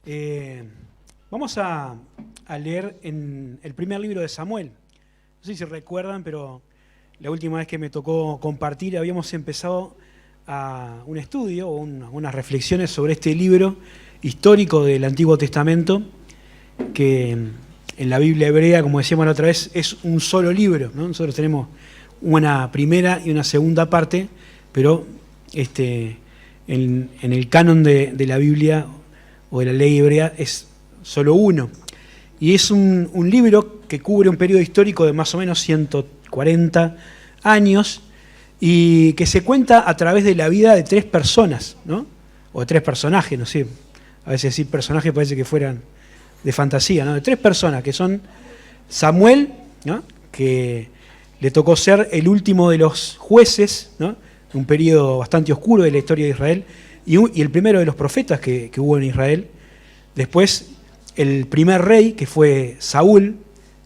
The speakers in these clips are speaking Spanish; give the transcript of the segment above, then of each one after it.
Eh, Vamos a leer en el primer libro de Samuel. No sé si recuerdan, pero la última vez que me tocó compartir habíamos empezado un estudio o unas reflexiones sobre este libro histórico del Antiguo Testamento, que en la Biblia hebrea, como decíamos la otra vez, es un solo libro, ¿no? Nosotros tenemos una primera y una segunda parte, pero en el canon de la Biblia o de la ley hebrea es solo uno. Y es un libro que cubre un periodo histórico de más o menos 140 años y que se cuenta a través de la vida de tres personas, ¿no? O de tres personajes, no sé. A veces decir personajes parece que fueran de fantasía, ¿no? De tres personas, que son Samuel, ¿no? Que le tocó ser el último de los jueces, ¿no? Un periodo bastante oscuro de la historia de Israel, y el primero de los profetas que hubo en Israel. Después, el primer rey, que fue Saúl,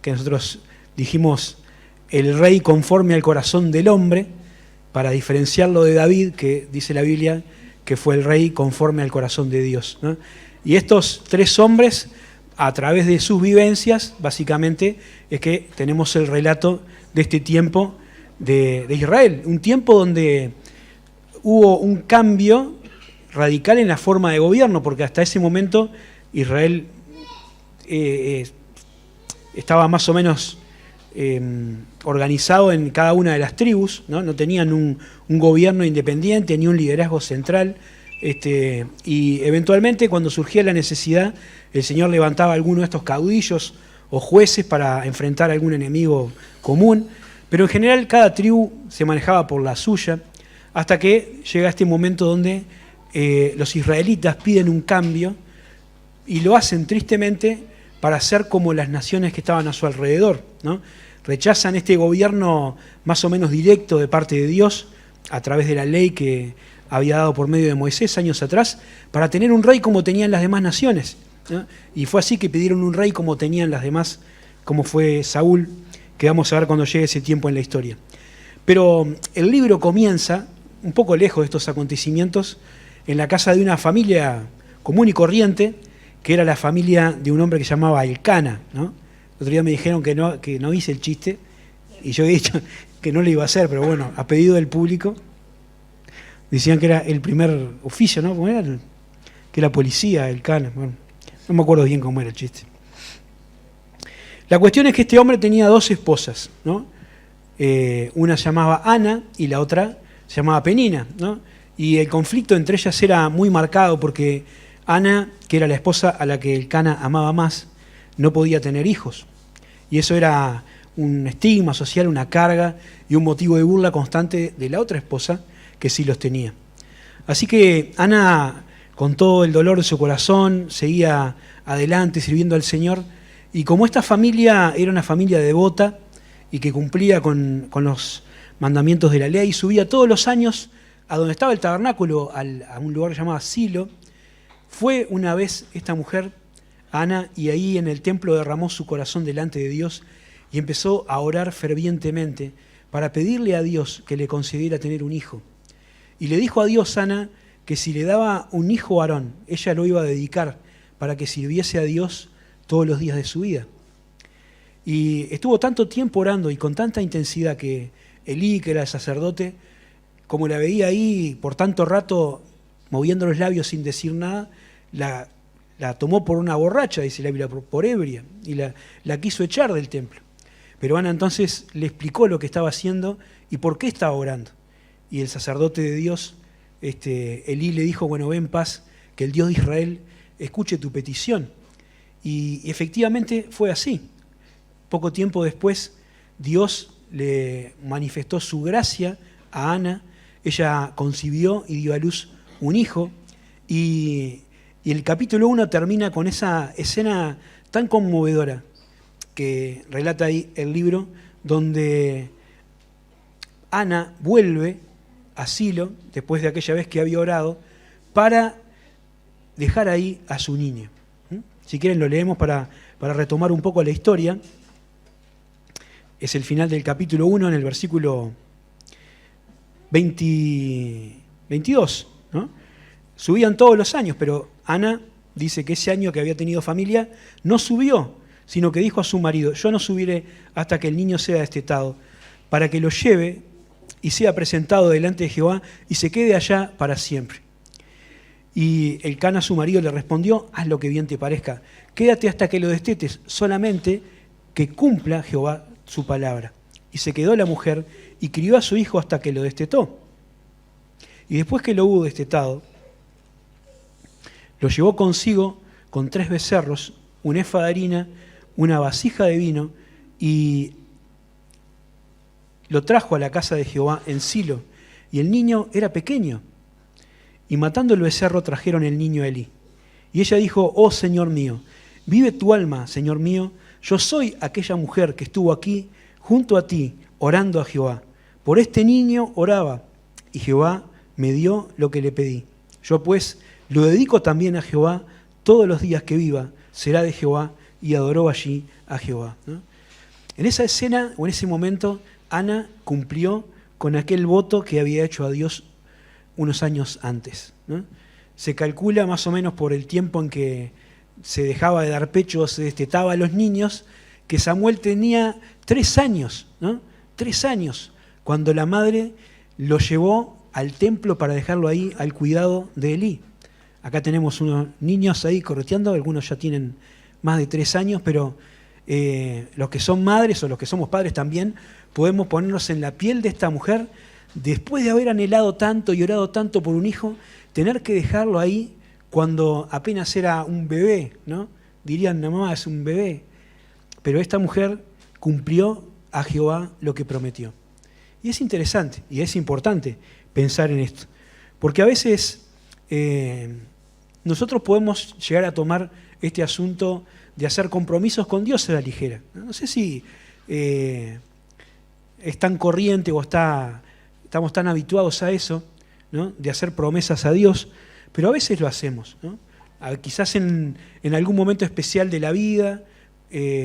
que nosotros dijimos el rey conforme al corazón del hombre, para diferenciarlo de David, que dice la Biblia que fue el rey conforme al corazón de Dios, ¿no? Y estos tres hombres, a través de sus vivencias, básicamente, es que tenemos el relato de este tiempo de Israel. Un tiempo donde hubo un cambio radical en la forma de gobierno, porque hasta ese momento Israel estaba más o menos organizado en cada una de las tribus, ¿no? No tenían un gobierno independiente ni un liderazgo central, y eventualmente cuando surgía la necesidad, el Señor levantaba a alguno de estos caudillos o jueces para enfrentar a algún enemigo común, pero en general cada tribu se manejaba por la suya, hasta que llega este momento donde los israelitas piden un cambio y lo hacen tristemente para ser como las naciones que estaban a su alrededor, ¿no? Rechazan este gobierno más o menos directo de parte de Dios a través de la ley que había dado por medio de Moisés años atrás, para tener un rey como tenían las demás naciones, ¿no? Y fue así que pidieron un rey como tenían las demás, como fue Saúl, que vamos a ver cuando llegue ese tiempo en la historia. Pero el libro comienza un poco lejos de estos acontecimientos, en la casa de una familia común y corriente, que era la familia de un hombre que se llamaba Elcana, ¿no? El otro día me dijeron que no hice el chiste, y yo he dicho que no lo iba a hacer, pero bueno, a pedido del público, decían que era el primer oficio, ¿no? ¿Cómo era? Que era policía, Elcana. Bueno, no me acuerdo bien cómo era el chiste. La cuestión es que este hombre tenía dos esposas, ¿no? Una se llamaba Ana y la otra se llamaba Penina, ¿no? Y el conflicto entre ellas era muy marcado porque Ana, que era la esposa a la que Elcana amaba más, no podía tener hijos. Y eso era un estigma social, una carga y un motivo de burla constante de la otra esposa, que sí los tenía. Así que Ana, con todo el dolor de su corazón, seguía adelante sirviendo al Señor. Y como esta familia era una familia devota y que cumplía con los mandamientos de la ley, subía todos los años a donde estaba el tabernáculo, a un lugar llamado Silo. Fue una vez esta mujer, Ana, y ahí en el templo derramó su corazón delante de Dios y empezó a orar fervientemente para pedirle a Dios que le concediera tener un hijo. Y le dijo a Dios, Ana, que si le daba un hijo varón, ella lo iba a dedicar para que sirviese a Dios todos los días de su vida. Y estuvo tanto tiempo orando y con tanta intensidad que Elí, que era el sacerdote, como la veía ahí por tanto rato moviendo los labios sin decir nada, la tomó por una borracha, dice la Biblia, por ebria, y la quiso echar del templo. Pero Ana entonces le explicó lo que estaba haciendo y por qué estaba orando. Y el sacerdote de Dios, Elí, le dijo, bueno, ve en paz, que el Dios de Israel escuche tu petición. Y efectivamente fue así. Poco tiempo después, Dios le manifestó su gracia a Ana. Ella concibió y dio a luz un hijo, y el capítulo 1 termina con esa escena tan conmovedora que relata ahí el libro, donde Ana vuelve a Silo, después de aquella vez que había orado, para dejar ahí a su niño. Si quieren lo leemos para retomar un poco la historia. Es el final del capítulo 1 en el versículo 22, ¿no? Subían todos los años, pero Ana dice que ese año que había tenido familia, no subió, sino que dijo a su marido, yo no subiré hasta que el niño sea destetado, para que lo lleve y sea presentado delante de Jehová y se quede allá para siempre. Y Elcana, su marido, le respondió, haz lo que bien te parezca, quédate hasta que lo destetes, solamente que cumpla Jehová su palabra. Y se quedó la mujer y crió a su hijo hasta que lo destetó. Y después que lo hubo destetado, lo llevó consigo con 3 becerros, un efa de harina, una vasija de vino, y lo trajo a la casa de Jehová en Silo. Y el niño era pequeño. Y matando el becerro trajeron el niño a Elí. Y ella dijo, oh Señor mío, vive tu alma, Señor mío, yo soy aquella mujer que estuvo aquí junto a ti, orando a Jehová. Por este niño oraba, y Jehová me dio lo que le pedí. Yo pues lo dedico también a Jehová, todos los días que viva será de Jehová, y adoró allí a Jehová, ¿no? En esa escena, o en ese momento, Ana cumplió con aquel voto que había hecho a Dios unos años antes, ¿no? Se calcula más o menos por el tiempo en que se dejaba de dar pecho, se destetaba a los niños, que Samuel tenía 3 años, ¿no? 3 años, cuando la madre lo llevó al templo para dejarlo ahí al cuidado de Elí. Acá tenemos unos niños ahí correteando, algunos ya tienen más de 3 años, pero los que son madres o los que somos padres también, podemos ponernos en la piel de esta mujer, después de haber anhelado tanto y orado tanto por un hijo, tener que dejarlo ahí cuando apenas era un bebé, ¿no? Dirían, no, mamá, es un bebé. Pero esta mujer cumplió a Jehová lo que prometió. Y es interesante y es importante pensar en esto, porque a veces nosotros podemos llegar a tomar este asunto de hacer compromisos con Dios a la ligera. No sé si es tan corriente o estamos tan habituados a eso, ¿no? De hacer promesas a Dios, pero a veces lo hacemos, ¿no? Quizás en algún momento especial de la vida,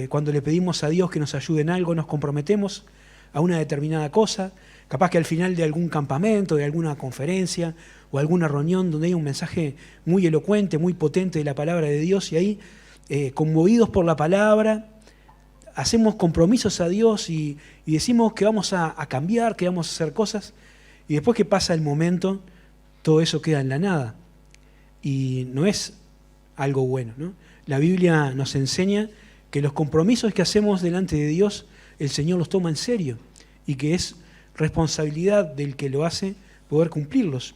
cuando le pedimos a Dios que nos ayude en algo, nos comprometemos a una determinada cosa, capaz que al final de algún campamento, de alguna conferencia o alguna reunión donde hay un mensaje muy elocuente, muy potente de la palabra de Dios, y ahí, conmovidos por la palabra, hacemos compromisos a Dios y decimos que vamos a cambiar, que vamos a hacer cosas, y después que pasa el momento, todo eso queda en la nada. Y no es algo bueno, ¿no? La Biblia nos enseña que los compromisos que hacemos delante de Dios, el Señor los toma en serio, y que es responsabilidad del que lo hace poder cumplirlos.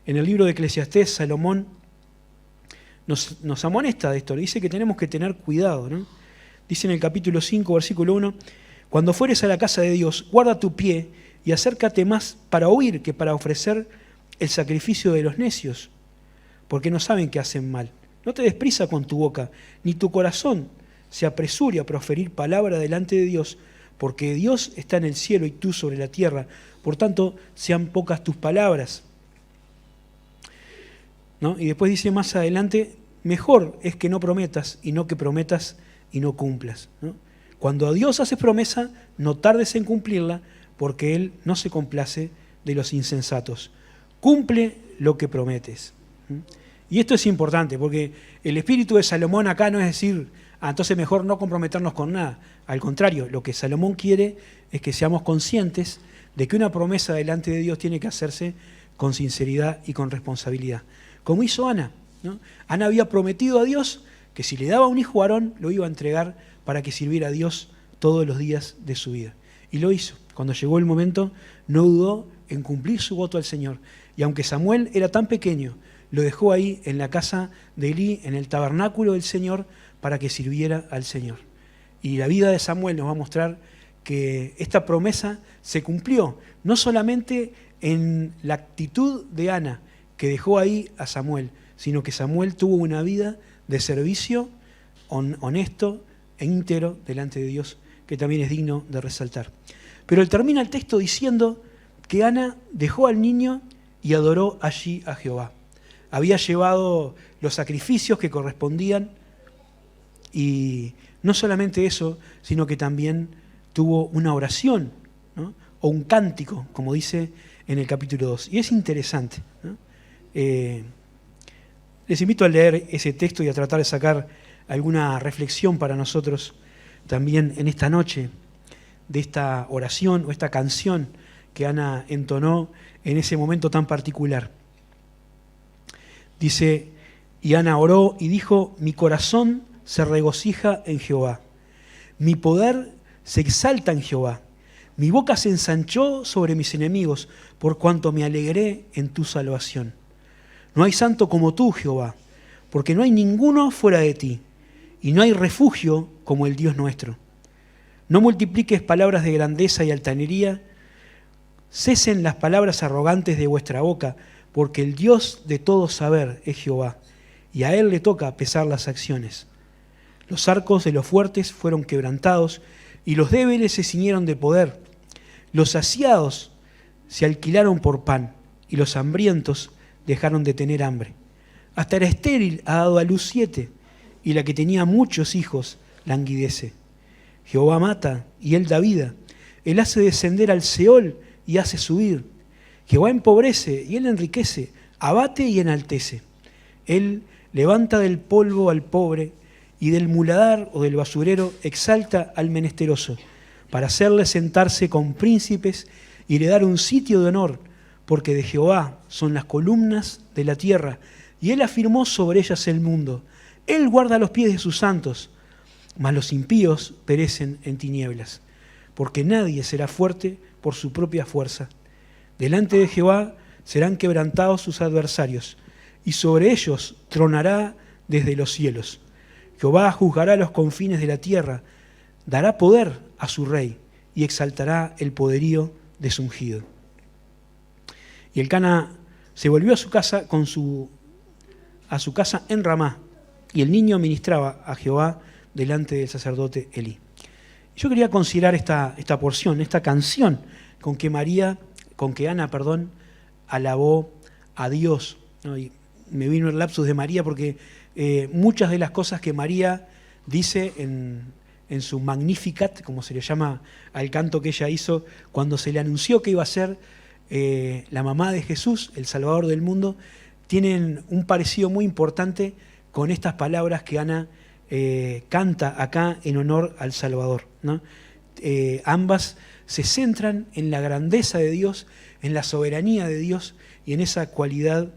En el libro de Eclesiastés, Salomón nos amonesta de esto, le dice que tenemos que tener cuidado, ¿no? Dice en el capítulo 5, versículo 1, cuando fueres a la casa de Dios, guarda tu pie y acércate más para oír que para ofrecer el sacrificio de los necios, porque no saben que hacen mal. No te des prisa con tu boca, ni tu corazón se apresure a proferir palabra delante de Dios, porque Dios está en el cielo y tú sobre la tierra. Por tanto, sean pocas tus palabras, ¿no? Y después dice más adelante, mejor es que no prometas y no que prometas y no cumplas, ¿no? Cuando a Dios haces promesa, no tardes en cumplirla, porque Él no se complace de los insensatos. Cumple lo que prometes. Y esto es importante, porque el espíritu de Salomón acá no es decir, entonces mejor no comprometernos con nada. Al contrario, lo que Salomón quiere es que seamos conscientes de que una promesa delante de Dios tiene que hacerse con sinceridad y con responsabilidad. Como hizo Ana, ¿no? Ana había prometido a Dios que si le daba un hijo varón, lo iba a entregar para que sirviera a Dios todos los días de su vida. Y lo hizo. Cuando llegó el momento, no dudó en cumplir su voto al Señor. Y aunque Samuel era tan pequeño, lo dejó ahí en la casa de Elí, en el tabernáculo del Señor, para que sirviera al Señor. Y la vida de Samuel nos va a mostrar que esta promesa se cumplió, no solamente en la actitud de Ana, que dejó ahí a Samuel, sino que Samuel tuvo una vida de servicio honesto e íntegro delante de Dios, que también es digno de resaltar. Pero él termina el texto diciendo que Ana dejó al niño y adoró allí a Jehová. Había llevado los sacrificios que correspondían y no solamente eso, sino que también tuvo una oración, ¿no? O un cántico, como dice en el capítulo 2. Y es interesante, ¿no? Les invito a leer ese texto y a tratar de sacar alguna reflexión para nosotros también en esta noche de esta oración o esta canción que Ana entonó en ese momento tan particular. Dice, y Ana oró y dijo, mi corazón se regocija en Jehová, mi poder se exalta en Jehová, mi boca se ensanchó sobre mis enemigos, por cuanto me alegré en tu salvación. No hay santo como tú, Jehová, porque no hay ninguno fuera de ti, y no hay refugio como el Dios nuestro. No multipliques palabras de grandeza y altanería, cesen las palabras arrogantes de vuestra boca, porque el Dios de todo saber es Jehová, y a él le toca pesar las acciones. Los arcos de los fuertes fueron quebrantados, y los débiles se ciñeron de poder. Los saciados se alquilaron por pan, y los hambrientos dejaron de tener hambre. Hasta la estéril ha dado a luz 7, y la que tenía muchos hijos languidece. Jehová mata, y él da vida. Él hace descender al Seol, y hace subir. Jehová empobrece, y él enriquece, abate y enaltece. Él levanta del polvo al pobre, y del muladar o del basurero exalta al menesteroso, para hacerle sentarse con príncipes y le dar un sitio de honor, porque de Jehová son las columnas de la tierra, y él afirmó sobre ellas el mundo. Él guarda los pies de sus santos, mas los impíos perecen en tinieblas, porque nadie será fuerte por su propia fuerza. Delante de Jehová serán quebrantados sus adversarios, y sobre ellos tronará desde los cielos. Jehová juzgará los confines de la tierra, dará poder a su rey, y exaltará el poderío de su ungido. Y Elcana se volvió a su casa en Ramá, y el niño ministraba a Jehová delante del sacerdote Elí. Yo quería considerar esta porción, esta canción con que Ana, alabó a Dios, ¿no? Y me vino el lapsus de María porque muchas de las cosas que María dice en su Magnificat, como se le llama al canto que ella hizo cuando se le anunció que iba a ser la mamá de Jesús, el Salvador del mundo, tienen un parecido muy importante con estas palabras que Ana canta acá en honor al Salvador, ¿no? Ambas se centran en la grandeza de Dios, en la soberanía de Dios y en esa cualidad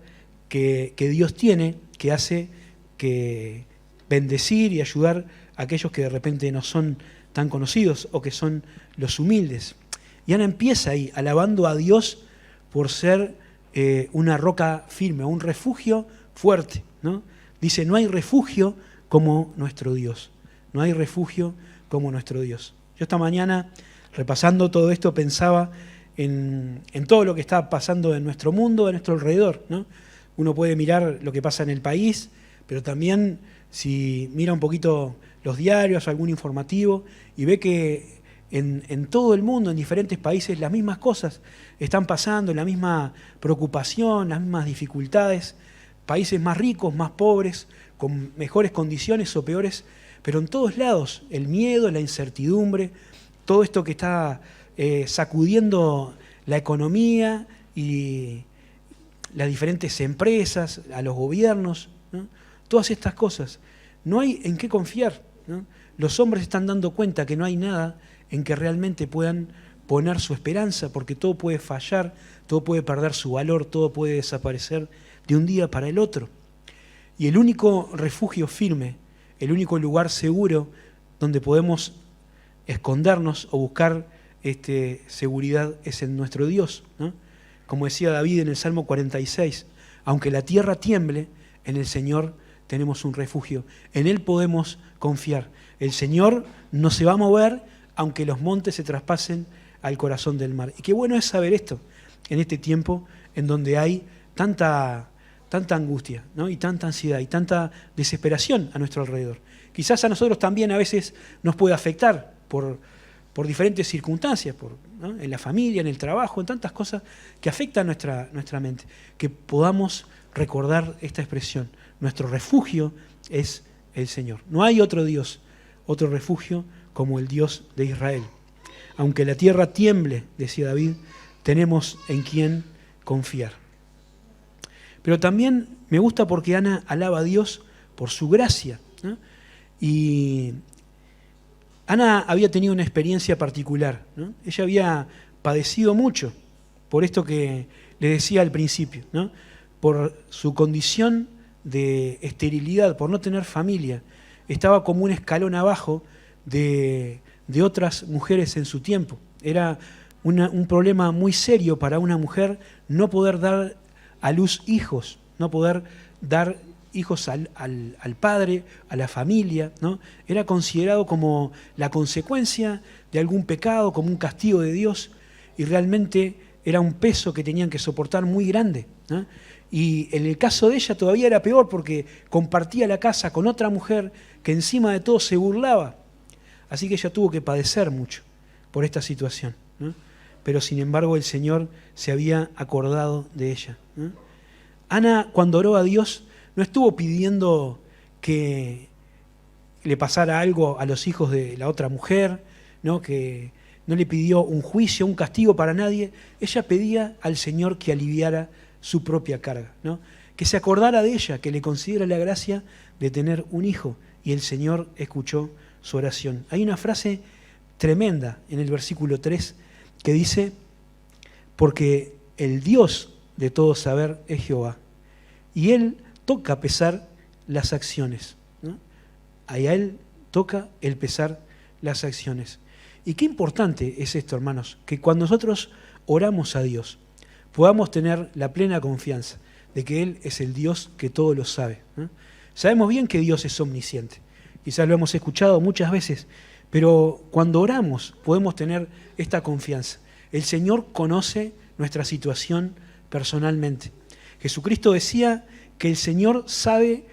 que Dios tiene, que hace que bendecir y ayudar a aquellos que de repente no son tan conocidos o que son los humildes. Y Ana empieza ahí, alabando a Dios por ser una roca firme, un refugio fuerte, ¿no? Dice, no hay refugio como nuestro Dios. No hay refugio como nuestro Dios. Yo esta mañana, repasando todo esto, pensaba en todo lo que está pasando en nuestro mundo, a nuestro alrededor, ¿no? Uno puede mirar lo que pasa en el país, pero también si mira un poquito los diarios, algún informativo, y ve que en todo el mundo, en diferentes países, las mismas cosas están pasando, la misma preocupación, las mismas dificultades, países más ricos, más pobres, con mejores condiciones o peores, pero en todos lados el miedo, la incertidumbre, todo esto que está sacudiendo la economía y las diferentes empresas, a los gobiernos, ¿no? Todas estas cosas. No hay en qué confiar, ¿no? Los hombres están dando cuenta que no hay nada en que realmente puedan poner su esperanza, porque todo puede fallar, todo puede perder su valor, todo puede desaparecer de un día para el otro. Y el único refugio firme, el único lugar seguro donde podemos escondernos o buscar seguridad es en nuestro Dios, ¿no? Como decía David en el Salmo 46, aunque la tierra tiemble, en el Señor tenemos un refugio, en Él podemos confiar. El Señor no se va a mover aunque los montes se traspasen al corazón del mar. Y qué bueno es saber esto en este tiempo en donde hay tanta angustia, ¿no? Y tanta ansiedad y tanta desesperación a nuestro alrededor. Quizás a nosotros también a veces nos puede afectar por diferentes circunstancias, ¿no? En la familia, en el trabajo, en tantas cosas que afectan nuestra mente. Que podamos recordar esta expresión. Nuestro refugio es el Señor. No hay otro Dios, otro refugio como el Dios de Israel. Aunque la tierra tiemble, decía David, tenemos en quién confiar. Pero también me gusta porque Ana alaba a Dios por su gracia, ¿no? Y Ana había tenido una experiencia particular, ¿no? Ella había padecido mucho por esto que le decía al principio, ¿no? Por su condición de esterilidad, por no tener familia. Estaba como un escalón abajo de otras mujeres en su tiempo. Era un problema muy serio para una mujer no poder dar a luz hijos, no poder dar hijos al padre, a la familia, ¿no? Era considerado como la consecuencia de algún pecado, como un castigo de Dios, y realmente era un peso que tenían que soportar muy grande, ¿no? Y en el caso de ella todavía era peor porque compartía la casa con otra mujer que encima de todo se burlaba. Así que ella tuvo que padecer mucho por esta situación, ¿no? Pero sin embargo el Señor se había acordado de ella, ¿no? Ana, cuando oró a Dios, no estuvo pidiendo que le pasara algo a los hijos de la otra mujer, ¿no? Que no le pidió un juicio, un castigo para nadie. Ella pedía al Señor que aliviara su propia carga, ¿no? Que se acordara de ella, que le concediera la gracia de tener un hijo. Y el Señor escuchó su oración. Hay una frase tremenda en el versículo 3 que dice: porque el Dios de todo saber es Jehová, y Él toca pesar las acciones, ¿no? A Él toca el pesar las acciones. Y qué importante es esto, hermanos, que cuando nosotros oramos a Dios, podamos tener la plena confianza de que Él es el Dios que todo lo sabe, ¿no? Sabemos bien que Dios es omnisciente, quizás lo hemos escuchado muchas veces, pero cuando oramos podemos tener esta confianza. El Señor conoce nuestra situación personalmente. Jesucristo decía que el Señor sabe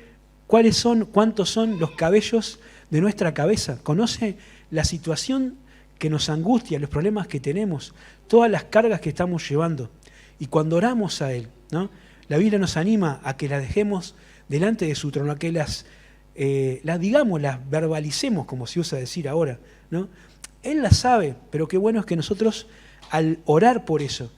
cuántos son los cabellos de nuestra cabeza, conoce la situación que nos angustia, los problemas que tenemos, todas las cargas que estamos llevando. Y cuando oramos a Él, ¿no? La Biblia nos anima a que las dejemos delante de su trono, a que las verbalicemos, como se usa decir ahora, ¿no? Él las sabe, pero qué bueno es que nosotros, al orar por eso,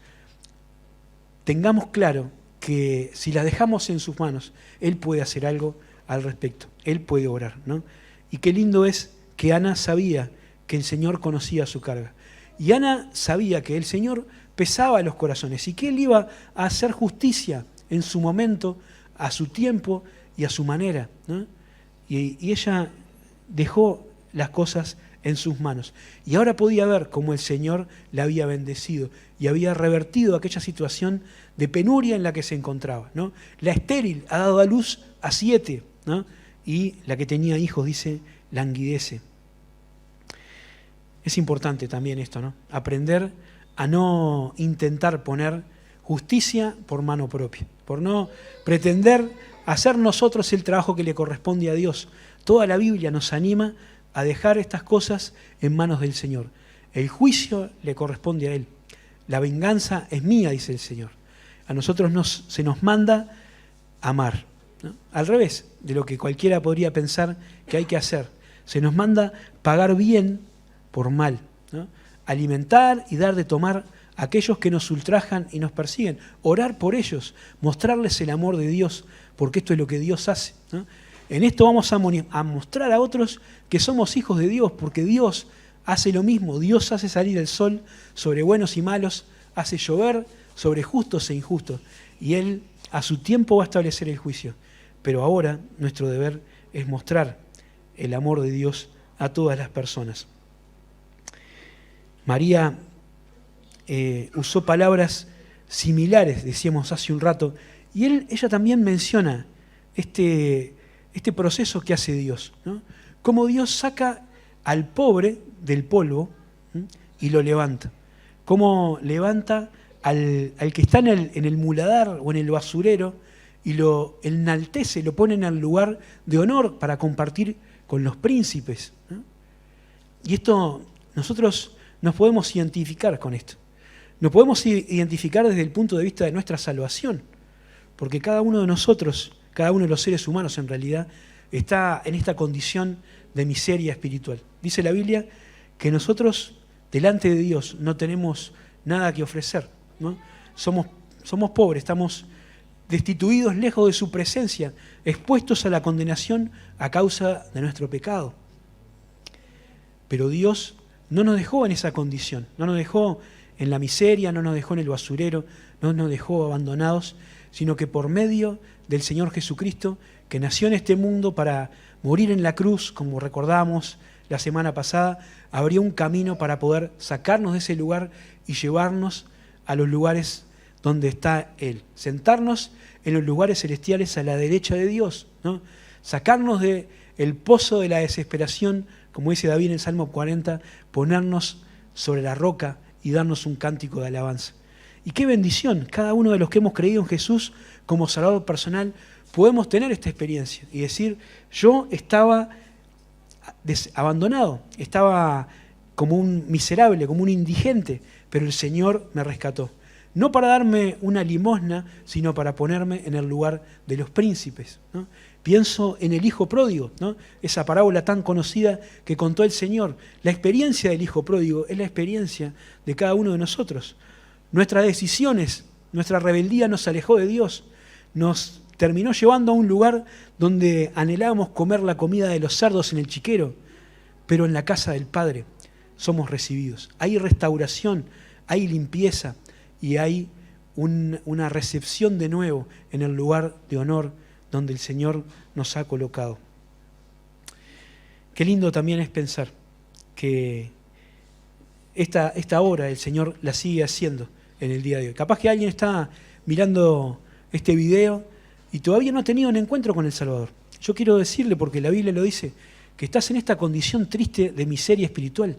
tengamos claro que si las dejamos en sus manos, Él puede hacer algo al respecto, Él puede orar, ¿no? Y qué lindo es que Ana sabía que el Señor conocía su carga. Y Ana sabía que el Señor pesaba los corazones y que Él iba a hacer justicia en su momento, a su tiempo y a su manera, ¿no? Y ella dejó las cosas en sus manos. Y ahora podía ver cómo el Señor la había bendecido y había revertido aquella situación de penuria en la que se encontraba, ¿no? La estéril ha dado a luz a 7, ¿no? Y la que tenía hijos, dice, languidece. Es importante también esto, ¿no? Aprender a no intentar poner justicia por mano propia, por no pretender hacer nosotros el trabajo que le corresponde a Dios. Toda la Biblia nos anima a dejar estas cosas en manos del Señor. El juicio le corresponde a Él. La venganza es mía, dice el Señor. A nosotros se nos manda amar, ¿no? Al revés de lo que cualquiera podría pensar que hay que hacer. Se nos manda pagar bien por mal, ¿no? Alimentar y dar de tomar a aquellos que nos ultrajan y nos persiguen. Orar por ellos, mostrarles el amor de Dios, porque esto es lo que Dios hace, ¿no? En esto vamos a mostrar a otros que somos hijos de Dios, porque Dios hace lo mismo. Dios hace salir el sol sobre buenos y malos, hace llover sobre justos e injustos. Y Él a su tiempo va a establecer el juicio. Pero ahora nuestro deber es mostrar el amor de Dios a todas las personas. María usó palabras similares, decíamos hace un rato, y ella también menciona este proceso que hace Dios, ¿no? Cómo Dios saca al pobre del polvo, ¿sí? Y lo levanta. Cómo levanta al que está en el muladar o en el basurero y lo enaltece, lo pone en el lugar de honor para compartir con los príncipes, ¿no? Y esto, nosotros nos podemos identificar con esto. Nos podemos identificar desde el punto de vista de nuestra salvación, porque cada uno de nosotros, cada uno de los seres humanos en realidad, está en esta condición de miseria espiritual. Dice la Biblia que nosotros, delante de Dios, no tenemos nada que ofrecer, ¿no? Somos pobres, estamos destituidos lejos de su presencia, expuestos a la condenación a causa de nuestro pecado. Pero Dios no nos dejó en esa condición, no nos dejó en la miseria, no nos dejó en el basurero, no nos dejó abandonados, sino que por medio del Señor Jesucristo, que nació en este mundo para morir en la cruz, como recordamos la semana pasada, abrió un camino para poder sacarnos de ese lugar y llevarnos a los lugares donde está Él. Sentarnos en los lugares celestiales a la derecha de Dios, ¿no? Sacarnos del pozo de la desesperación, como dice David en el Salmo 40, ponernos sobre la roca y darnos un cántico de alabanza. Y qué bendición, cada uno de los que hemos creído en Jesús como Salvador personal, podemos tener esta experiencia y decir, yo estaba abandonado, estaba como un miserable, como un indigente, pero el Señor me rescató. No para darme una limosna, sino para ponerme en el lugar de los príncipes, ¿no? Pienso en el hijo pródigo, ¿no? Esa parábola tan conocida que contó el Señor. La experiencia del hijo pródigo es la experiencia de cada uno de nosotros. Nuestras decisiones, nuestra rebeldía nos alejó de Dios, nos terminó llevando a un lugar donde anhelábamos comer la comida de los cerdos en el chiquero, pero en la casa del Padre somos recibidos. Hay restauración, hay limpieza y hay una recepción de nuevo en el lugar de honor donde el Señor nos ha colocado. Qué lindo también es pensar que esta obra el Señor la sigue haciendo en el día de hoy. Capaz que alguien está mirando este video y todavía no ha tenido un encuentro con el Salvador. Yo quiero decirle, porque la Biblia lo dice, que estás en esta condición triste de miseria espiritual,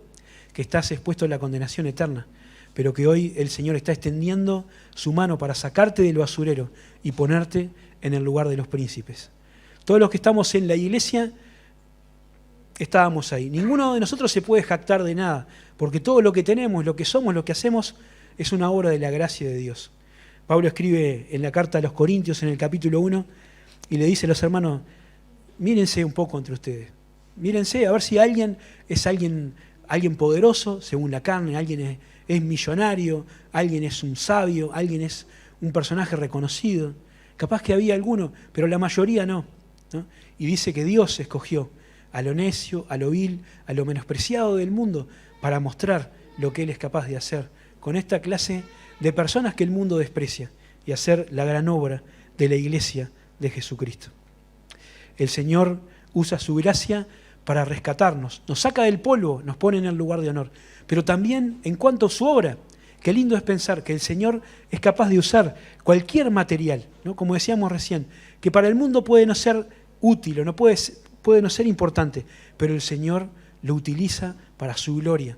que estás expuesto a la condenación eterna, pero que hoy el Señor está extendiendo su mano para sacarte del basurero y ponerte en el lugar de los príncipes. Todos los que estamos en la iglesia estábamos ahí. Ninguno de nosotros se puede jactar de nada, porque todo lo que tenemos, lo que somos, lo que hacemos, es una obra de la gracia de Dios. Pablo escribe en la carta a los Corintios, en el capítulo 1, y le dice a los hermanos, mírense un poco entre ustedes. Mírense a ver si alguien es alguien poderoso, según la carne, alguien es millonario, alguien es un sabio, alguien es un personaje reconocido. Capaz que había alguno, pero la mayoría no, ¿no? Y dice que Dios escogió a lo necio, a lo vil, a lo menospreciado del mundo para mostrar lo que Él es capaz de hacer con esta clase de personas que el mundo desprecia y hacer la gran obra de la iglesia de Jesucristo. El Señor usa su gracia para rescatarnos, nos saca del polvo, nos pone en el lugar de honor, pero también en cuanto a su obra, qué lindo es pensar que el Señor es capaz de usar cualquier material, ¿no? Como decíamos recién, que para el mundo puede no ser útil o puede no ser importante, pero el Señor lo utiliza para su gloria.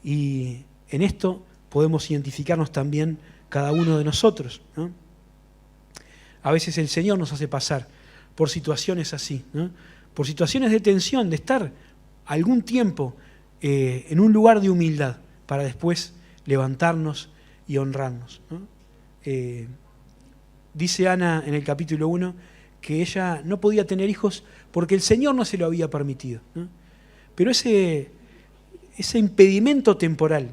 Y en esto podemos identificarnos también cada uno de nosotros, ¿no? A veces el Señor nos hace pasar por situaciones así, ¿no? Por situaciones de tensión, de estar algún tiempo en un lugar de humildad, para después levantarnos y honrarnos, ¿no? Dice Ana en el capítulo 1 que ella no podía tener hijos porque el Señor no se lo había permitido, ¿no? Pero ese impedimento temporal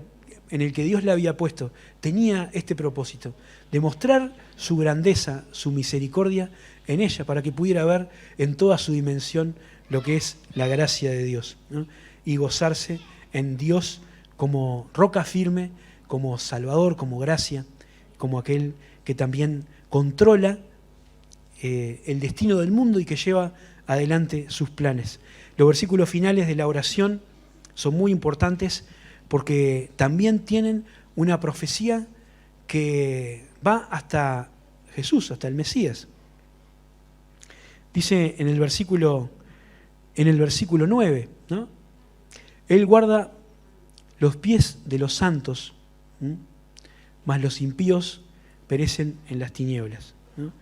en el que Dios la había puesto tenía este propósito, demostrar su grandeza, su misericordia en ella, para que pudiera ver en toda su dimensión lo que es la gracia de Dios, ¿no? Y gozarse en Dios como roca firme, como Salvador, como gracia, como aquel que también controla el destino del mundo y que lleva adelante sus planes. Los versículos finales de la oración son muy importantes porque también tienen una profecía que va hasta Jesús, hasta el Mesías. Dice en el versículo 9, ¿no? Él guarda los pies de los santos, mas los impíos perecen en las tinieblas, ¿no?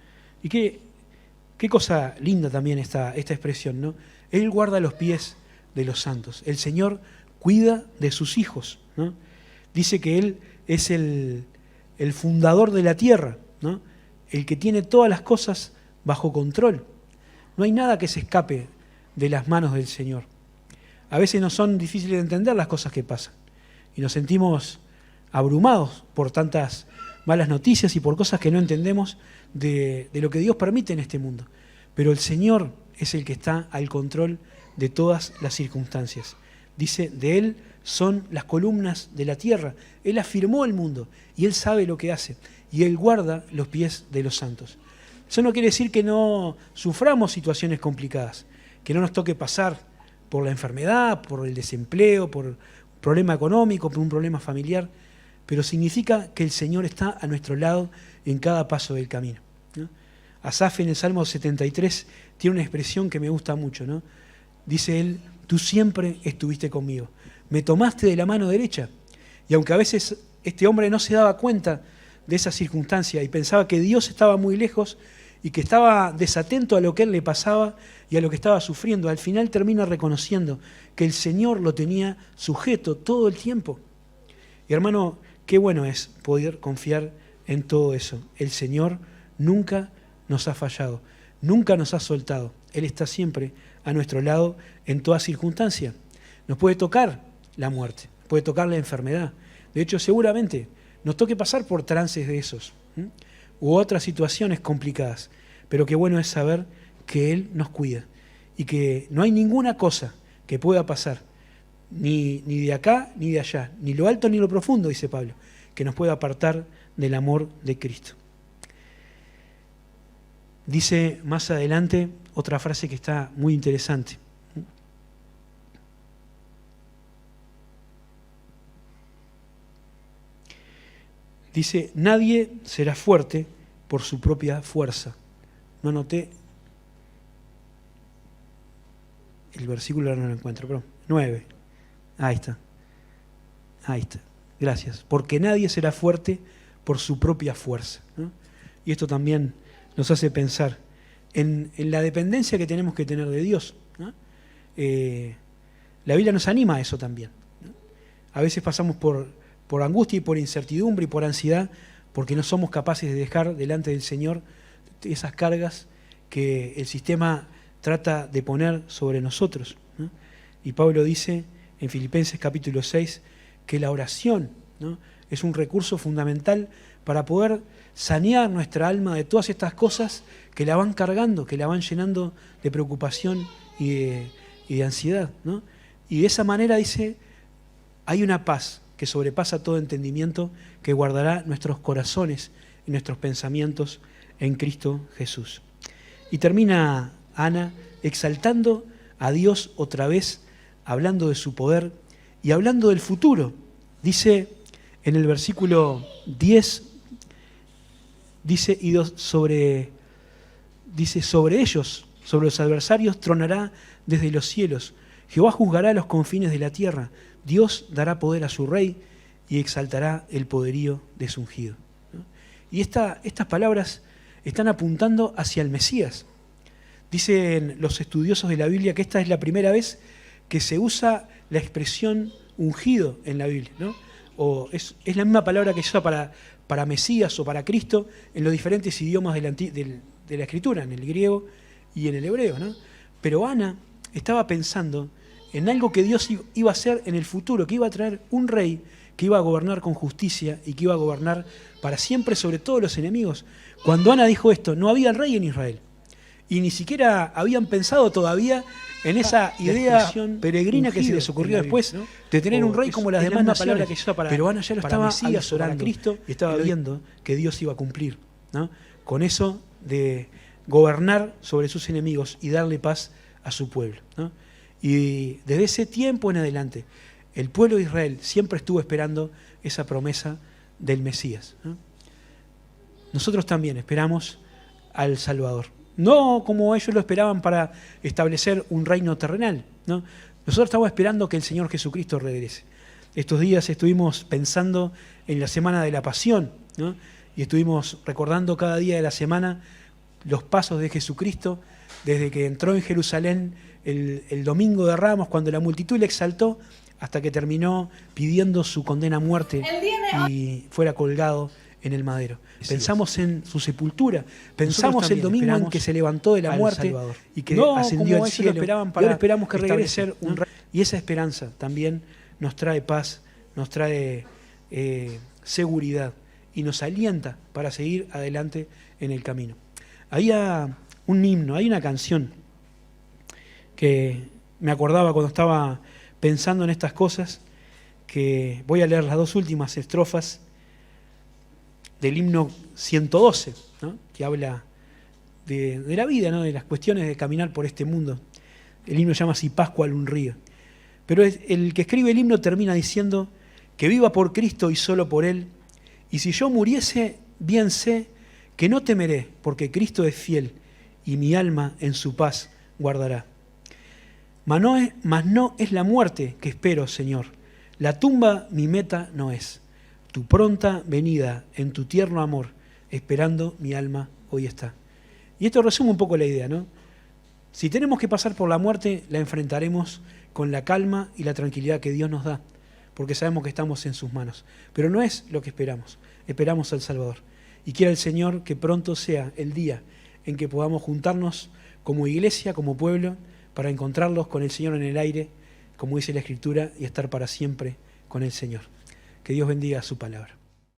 Y qué cosa linda también esta expresión, ¿no? Él guarda los pies de los santos. El Señor cuida de sus hijos, ¿no? Dice que Él es el fundador de la tierra, ¿no? El que tiene todas las cosas bajo control. No hay nada que se escape de las manos del Señor. A veces nos son difíciles de entender las cosas que pasan y nos sentimos abrumados por tantas malas noticias y por cosas que no entendemos de lo que Dios permite en este mundo. Pero el Señor es el que está al control de todas las circunstancias. Dice, de Él son las columnas de la tierra. Él afirmó el mundo y Él sabe lo que hace. Y Él guarda los pies de los santos. Eso no quiere decir que no suframos situaciones complicadas, que no nos toque pasar por la enfermedad, por el desempleo, por un problema económico, por un problema familiar, pero significa que el Señor está a nuestro lado en cada paso del camino, ¿no? Asaf en el Salmo 73 tiene una expresión que me gusta mucho, ¿no? Dice él, tú siempre estuviste conmigo, me tomaste de la mano derecha. Y aunque a veces este hombre no se daba cuenta de esa circunstancia y pensaba que Dios estaba muy lejos y que estaba desatento a lo que él le pasaba y a lo que estaba sufriendo, al final termina reconociendo que el Señor lo tenía sujeto todo el tiempo. Y hermano, qué bueno es poder confiar en todo eso. El Señor nunca nos ha fallado, nunca nos ha soltado. Él está siempre a nuestro lado en toda circunstancia. Nos puede tocar la muerte, puede tocar la enfermedad. De hecho, seguramente nos toque pasar por trances de esos, u otras situaciones complicadas. Pero qué bueno es saber que Él nos cuida y que no hay ninguna cosa que pueda pasar, ni de acá ni de allá, ni lo alto ni lo profundo, dice Pablo, que nos pueda apartar del amor de Cristo. Dice más adelante otra frase que está muy interesante. Dice, nadie será fuerte por su propia fuerza. No anoté el versículo, ahora no lo encuentro, pero 9. Ahí está. Gracias. Porque nadie será fuerte por su propia fuerza, ¿no? Y esto también nos hace pensar en la dependencia que tenemos que tener de Dios, ¿no? La Biblia nos anima a eso también, ¿no? A veces pasamos por angustia y por incertidumbre y por ansiedad porque no somos capaces de dejar delante del Señor esas cargas que el sistema trata de poner sobre nosotros, ¿no? Y Pablo dice en Filipenses capítulo 6 que la oración, ¿no?, es un recurso fundamental para poder sanear nuestra alma de todas estas cosas que la van cargando, que la van llenando de preocupación y de ansiedad, ¿no? Y de esa manera, dice, hay una paz que sobrepasa todo entendimiento, que guardará nuestros corazones y nuestros pensamientos en Cristo Jesús. Y termina Ana exaltando a Dios otra vez, hablando de su poder y hablando del futuro. Dice en el versículo 10, dice sobre ellos, sobre los adversarios, tronará desde los cielos. Jehová juzgará los confines de la tierra. Dios dará poder a su rey y exaltará el poderío de su ungido, ¿no? Y estas palabras están apuntando hacia el Mesías. Dicen los estudiosos de la Biblia que esta es la primera vez que se usa la expresión ungido en la Biblia, ¿no? O es la misma palabra que se usa para Mesías o para Cristo en los diferentes idiomas de la Escritura, en el griego y en el hebreo, ¿no? Pero Ana estaba pensando en algo que Dios iba a hacer en el futuro, que iba a traer un rey que iba a gobernar con justicia y que iba a gobernar para siempre sobre todos los enemigos. Cuando Ana dijo esto, no había rey en Israel. Y ni siquiera habían pensado todavía en esa idea peregrina que se les ocurrió después, ¿no?, de tener un rey como las demás naciones. Pero Ana ya lo estaba orando Cristo y estaba viendo que Dios iba a cumplir, ¿no?, con eso de gobernar sobre sus enemigos y darle paz a su pueblo, ¿no? Y desde ese tiempo en adelante, el pueblo de Israel siempre estuvo esperando esa promesa del Mesías, ¿no? Nosotros también esperamos al Salvador. No como ellos lo esperaban para establecer un reino terrenal, ¿no? Nosotros estamos esperando que el Señor Jesucristo regrese. Estos días estuvimos pensando en la Semana de la Pasión, ¿no?, y estuvimos recordando cada día de la semana los pasos de Jesucristo desde que entró en Jerusalén el domingo de Ramos, cuando la multitud le exaltó, hasta que terminó pidiendo su condena a muerte y fuera colgado en el madero. Pensamos en su sepultura, pensamos el domingo en que se levantó de la muerte y que ascendió al cielo. Ahora esperamos que regrese un rey. Y esa esperanza también nos trae paz, nos trae seguridad y nos alienta para seguir adelante en el camino. Había un himno, hay una canción que me acordaba cuando estaba pensando en estas cosas, que voy a leer las dos últimas estrofas del himno 112, ¿no? Que habla de la vida, ¿no? De las cuestiones de caminar por este mundo. El himno se llama Si paz cual un río. Pero el que escribe el himno termina diciendo que viva por Cristo y solo por Él, y si yo muriese, bien sé que no temeré, porque Cristo es fiel y mi alma en su paz guardará. Mas no es la muerte que espero, Señor. La tumba mi meta no es. Tu pronta venida en tu tierno amor, esperando mi alma hoy está. Y esto resume un poco la idea, ¿no? Si tenemos que pasar por la muerte, la enfrentaremos con la calma y la tranquilidad que Dios nos da, porque sabemos que estamos en sus manos. Pero no es lo que esperamos. Esperamos al Salvador. Y quiera el Señor que pronto sea el día en que podamos juntarnos como iglesia, como pueblo, para encontrarlos con el Señor en el aire, como dice la Escritura, y estar para siempre con el Señor. Que Dios bendiga su palabra.